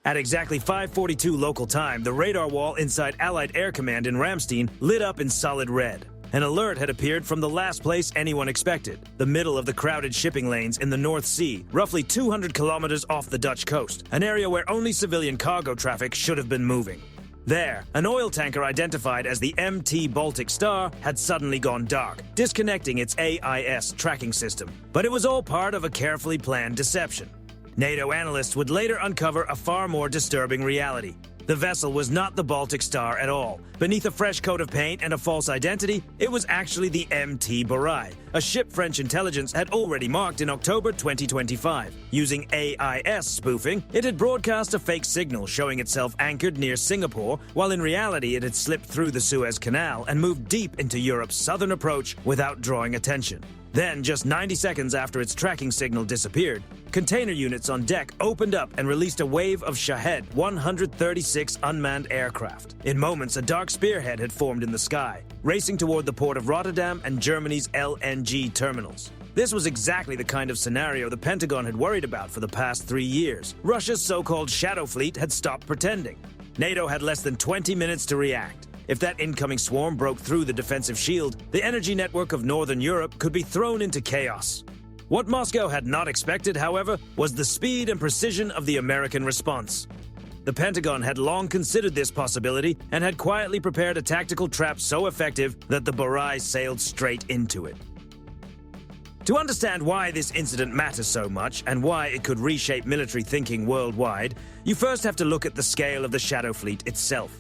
At exactly 5:42 local time, the radar wall inside Allied Air Command in Ramstein lit up in solid red. An alert had appeared from the last place anyone expected, the middle of the crowded shipping lanes in the North Sea, roughly 200 kilometers off the Dutch coast, an area where only civilian cargo traffic should have been moving. There, an oil tanker identified as the MT Baltic Star had suddenly gone dark, disconnecting its AIS tracking system. But it was all part of a carefully planned deception. NATO analysts would later uncover a far more disturbing reality. The vessel was not the Baltic Star at all. Beneath a fresh coat of paint and a false identity, it was actually the MT Borai, a ship French intelligence had already marked in October 2025. Using AIS spoofing, it had broadcast a fake signal showing itself anchored near Singapore, while in reality it had slipped through the Suez Canal and moved deep into Europe's southern approach without drawing attention. Then, just 90 seconds after its tracking signal disappeared, container units on deck opened up and released a wave of Shahed 136 unmanned aircraft. In moments, a dark spearhead had formed in the sky, racing toward the port of Rotterdam and Germany's LNG terminals. This was exactly the kind of scenario the Pentagon had worried about for the past 3 years. Russia's so-called shadow fleet had stopped pretending. NATO had less than 20 minutes to react. If that incoming swarm broke through the defensive shield, the energy network of Northern Europe could be thrown into chaos. What Moscow had not expected, however, was the speed and precision of the American response. The Pentagon had long considered this possibility and had quietly prepared a tactical trap so effective that the Borai sailed straight into it. To understand why this incident matters so much and why it could reshape military thinking worldwide, you first have to look at the scale of the Shadow Fleet itself.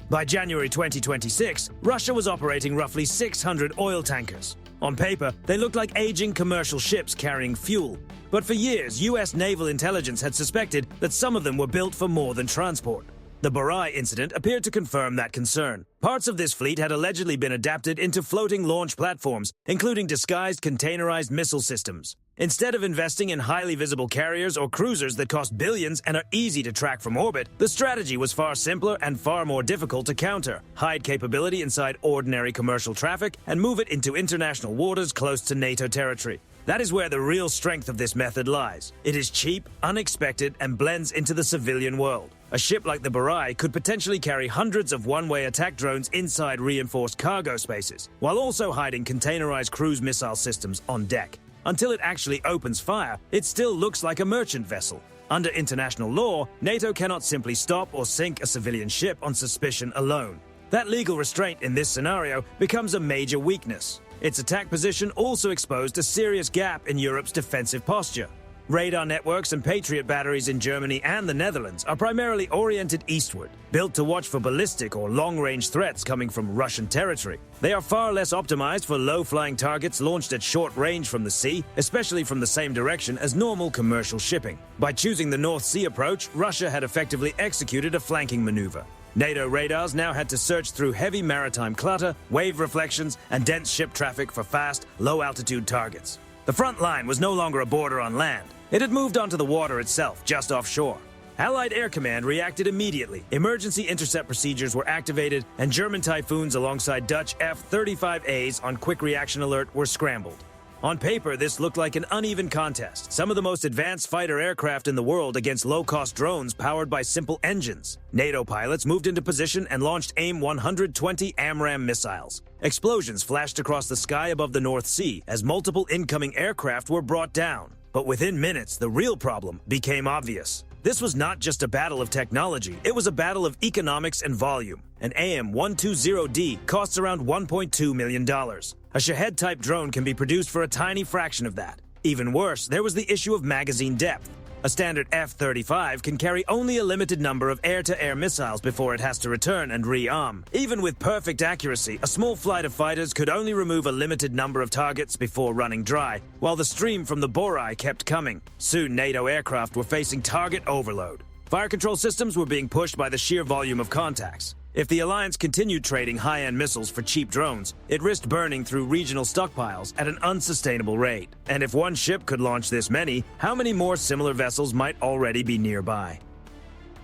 By January 2026, Russia was operating roughly 600 oil tankers. On paper, they looked like aging commercial ships carrying fuel. But for years, US naval intelligence had suspected that some of them were built for more than transport. The Borai incident appeared to confirm that concern. Parts of this fleet had allegedly been adapted into floating launch platforms, including disguised containerized missile systems. Instead of investing in highly visible carriers or cruisers that cost billions and are easy to track from orbit, the strategy was far simpler and far more difficult to counter. Hide capability inside ordinary commercial traffic and move it into international waters close to NATO territory. That is where the real strength of this method lies. It is cheap, unexpected, and blends into the civilian world. A ship like the Borai could potentially carry hundreds of one-way attack drones inside reinforced cargo spaces, while also hiding containerized cruise missile systems on deck. Until it actually opens fire, it still looks like a merchant vessel. Under international law, NATO cannot simply stop or sink a civilian ship on suspicion alone. That legal restraint in this scenario becomes a major weakness. Its attack position also exposed a serious gap in Europe's defensive posture. Radar networks and Patriot batteries in Germany and the Netherlands are primarily oriented eastward, built to watch for ballistic or long-range threats coming from Russian territory. They are far less optimized for low-flying targets launched at short range from the sea, especially from the same direction as normal commercial shipping. By choosing the North Sea approach, Russia had effectively executed a flanking maneuver. NATO radars now had to search through heavy maritime clutter, wave reflections, and dense ship traffic for fast, low-altitude targets. The front line was no longer a border on land. It had moved onto the water itself, just offshore. Allied Air Command reacted immediately. Emergency intercept procedures were activated, and German Typhoons alongside Dutch F-35As on quick reaction alert were scrambled. On paper, this looked like an uneven contest. Some of the most advanced fighter aircraft in the world against low-cost drones powered by simple engines. NATO pilots moved into position and launched AIM-120 AMRAAM missiles. Explosions flashed across the sky above the North Sea as multiple incoming aircraft were brought down. But within minutes, the real problem became obvious. This was not just a battle of technology, it was a battle of economics and volume. An AIM-120D costs around $1.2 million. A Shahed-type drone can be produced for a tiny fraction of that. Even worse, there was the issue of magazine depth. A standard F-35 can carry only a limited number of air-to-air missiles before it has to return and re-arm. Even with perfect accuracy, a small flight of fighters could only remove a limited number of targets before running dry, while the stream from the Borai kept coming. Soon, NATO aircraft were facing target overload. Fire control systems were being pushed by the sheer volume of contacts. If the Alliance continued trading high-end missiles for cheap drones, it risked burning through regional stockpiles at an unsustainable rate. And if one ship could launch this many, how many more similar vessels might already be nearby?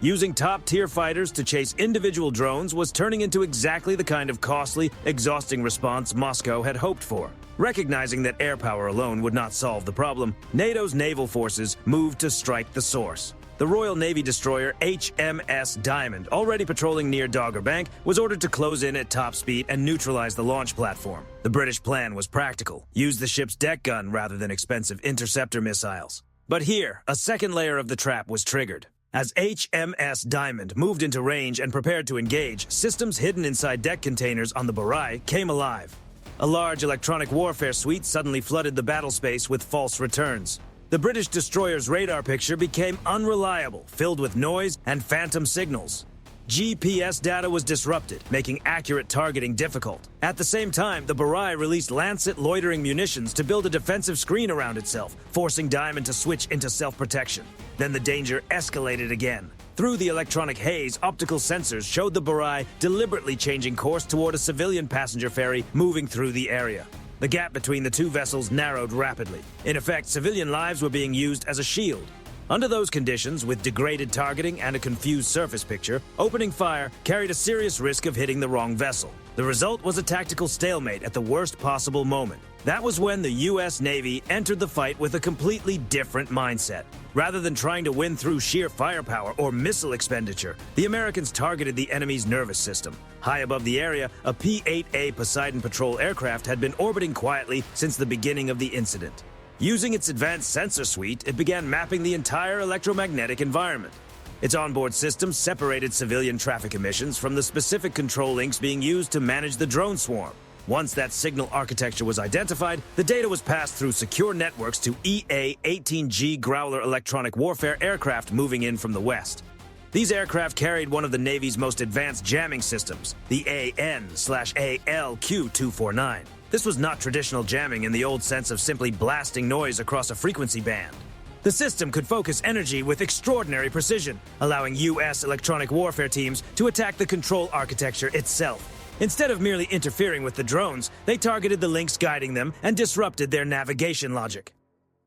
Using top-tier fighters to chase individual drones was turning into exactly the kind of costly, exhausting response Moscow had hoped for. Recognizing that air power alone would not solve the problem, NATO's naval forces moved to strike the source. the Royal Navy destroyer HMS Diamond, already patrolling near Dogger Bank, was ordered to close in at top speed and neutralize the launch platform. The British plan was practical: use the ship's deck gun rather than expensive interceptor missiles. But here, a second layer of the trap was triggered. As HMS Diamond moved into range and prepared to engage, systems hidden inside deck containers on the Borai came alive. A large electronic warfare suite suddenly flooded the battle space with false returns. The British destroyer's radar picture became unreliable, filled with noise and phantom signals. GPS data was disrupted, making accurate targeting difficult. At the same time, the Borai released Lancet loitering munitions to build a defensive screen around itself, forcing Diamond to switch into self-protection. Then the danger escalated again. Through the electronic haze, optical sensors showed the Borai deliberately changing course toward a civilian passenger ferry moving through the area. The gap between the two vessels narrowed rapidly. In effect, civilian lives were being used as a shield. Under those conditions, with degraded targeting and a confused surface picture, opening fire carried a serious risk of hitting the wrong vessel. The result was a tactical stalemate at the worst possible moment. That was when the U.S. Navy entered the fight with a completely different mindset. Rather than trying to win through sheer firepower or missile expenditure, the Americans targeted the enemy's nervous system. High above the area, a P-8A Poseidon patrol aircraft had been orbiting quietly since the beginning of the incident. Using its advanced sensor suite, it began mapping the entire electromagnetic environment. Its onboard systems separated civilian traffic emissions from the specific control links being used to manage the drone swarm. Once that signal architecture was identified, the data was passed through secure networks to EA-18G Growler electronic warfare aircraft moving in from the west. These aircraft carried one of the Navy's most advanced jamming systems, the AN/ALQ-249. This was not traditional jamming in the old sense of simply blasting noise across a frequency band. The system could focus energy with extraordinary precision, allowing U.S. electronic warfare teams to attack the control architecture itself. Instead of merely interfering with the drones, they targeted the links guiding them and disrupted their navigation logic.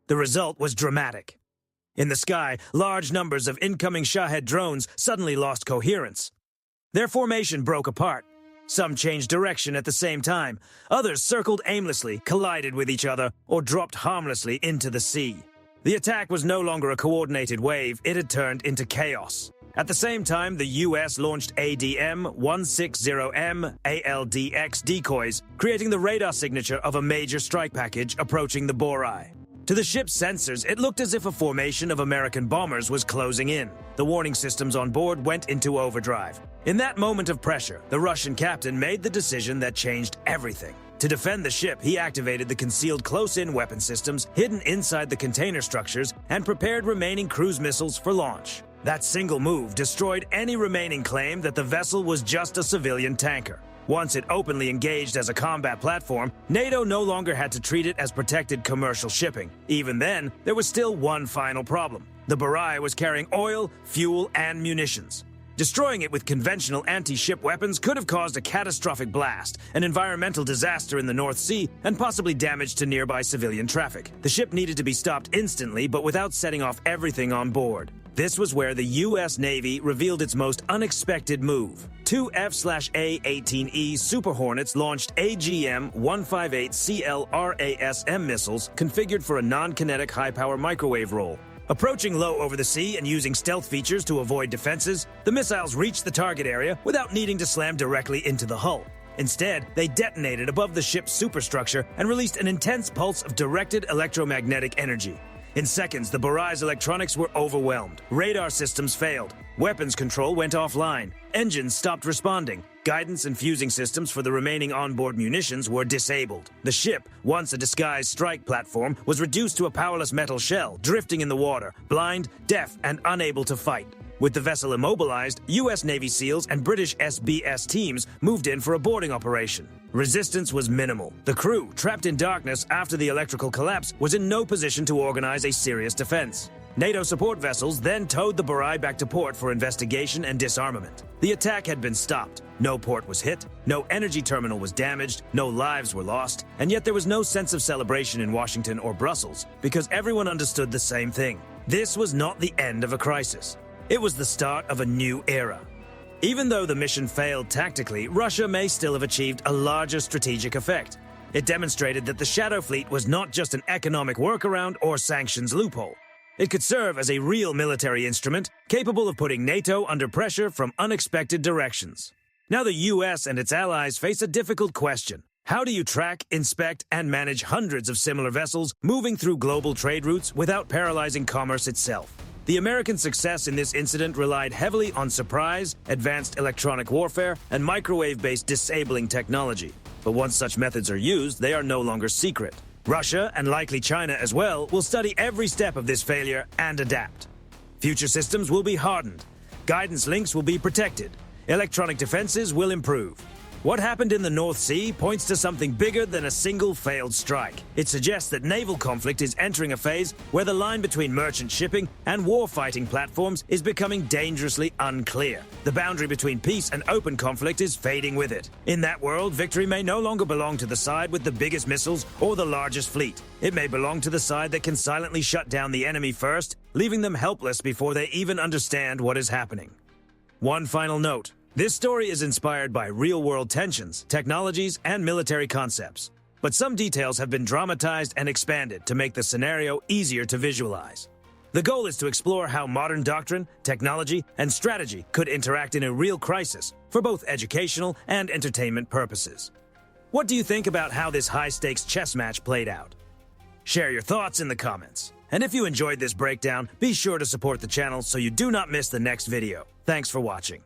The result was dramatic. In the sky, large numbers of incoming Shahed drones suddenly lost coherence. Their formation broke apart. Some changed direction at the same time. Others circled aimlessly, collided with each other, or dropped harmlessly into the sea. The attack was no longer a coordinated wave, it had turned into chaos. At the same time, the U.S. launched ADM-160M ALDX decoys, creating the radar signature of a major strike package approaching the Borai. To the ship's sensors, it looked as if a formation of American bombers was closing in. The warning systems on board went into overdrive. In that moment of pressure, the Russian captain made the decision that changed everything. To defend the ship, he activated the concealed close-in weapon systems hidden inside the container structures and prepared remaining cruise missiles for launch. That single move destroyed any remaining claim that the vessel was just a civilian tanker. Once it openly engaged as a combat platform, NATO no longer had to treat it as protected commercial shipping. Even then, there was still one final problem. The Borai was carrying oil, fuel, and munitions. Destroying it with conventional anti-ship weapons could have caused a catastrophic blast, an environmental disaster in the North Sea, and possibly damage to nearby civilian traffic. The ship needed to be stopped instantly, but without setting off everything on board. This was where the U.S. Navy revealed its most unexpected move. Two F/A-18E Super Hornets launched AGM-158CL RASM missiles configured for a non-kinetic high-power microwave role. Approaching low over the sea and using stealth features to avoid defenses, the missiles reached the target area without needing to slam directly into the hull. Instead, they detonated above the ship's superstructure and released an intense pulse of directed electromagnetic energy. In seconds, the Borai's electronics were overwhelmed. Radar systems failed. Weapons control went offline. Engines stopped responding. Guidance and fusing systems for the remaining onboard munitions were disabled. The ship, once a disguised strike platform, was reduced to a powerless metal shell, drifting in the water, blind, deaf, and unable to fight. With the vessel immobilized, U.S. Navy SEALs and British SBS teams moved in for a boarding operation. Resistance was minimal. The crew, trapped in darkness after the electrical collapse, was in no position to organize a serious defense. NATO support vessels then towed the Borai back to port for investigation and disarmament. The attack had been stopped. No port was hit, no energy terminal was damaged, no lives were lost, and yet there was no sense of celebration in Washington or Brussels because everyone understood the same thing. This was not the end of a crisis. It was the start of a new era. Even though the mission failed tactically, Russia may still have achieved a larger strategic effect. It demonstrated that the Shadow Fleet was not just an economic workaround or sanctions loophole. It could serve as a real military instrument, capable of putting NATO under pressure from unexpected directions. Now the US and its allies face a difficult question. How do you track, inspect, and manage hundreds of similar vessels moving through global trade routes without paralyzing commerce itself? The American success in this incident relied heavily on surprise, advanced electronic warfare, and microwave-based disabling technology. But once such methods are used, they are no longer secret. Russia, and likely China as well, will study every step of this failure and adapt. Future systems will be hardened. Guidance links will be protected. Electronic defenses will improve. What happened in the North Sea points to something bigger than a single failed strike. It suggests that naval conflict is entering a phase where the line between merchant shipping and war-fighting platforms is becoming dangerously unclear. The boundary between peace and open conflict is fading with it. In that world, victory may no longer belong to the side with the biggest missiles or the largest fleet. It may belong to the side that can silently shut down the enemy first, leaving them helpless before they even understand what is happening. One final note. This story is inspired by real-world tensions, technologies, and military concepts. But some details have been dramatized and expanded to make the scenario easier to visualize. The goal is to explore how modern doctrine, technology, and strategy could interact in a real crisis for both educational and entertainment purposes. What do you think about how this high-stakes chess match played out? Share your thoughts in the comments. And if you enjoyed this breakdown, be sure to support the channel so you do not miss the next video. Thanks for watching.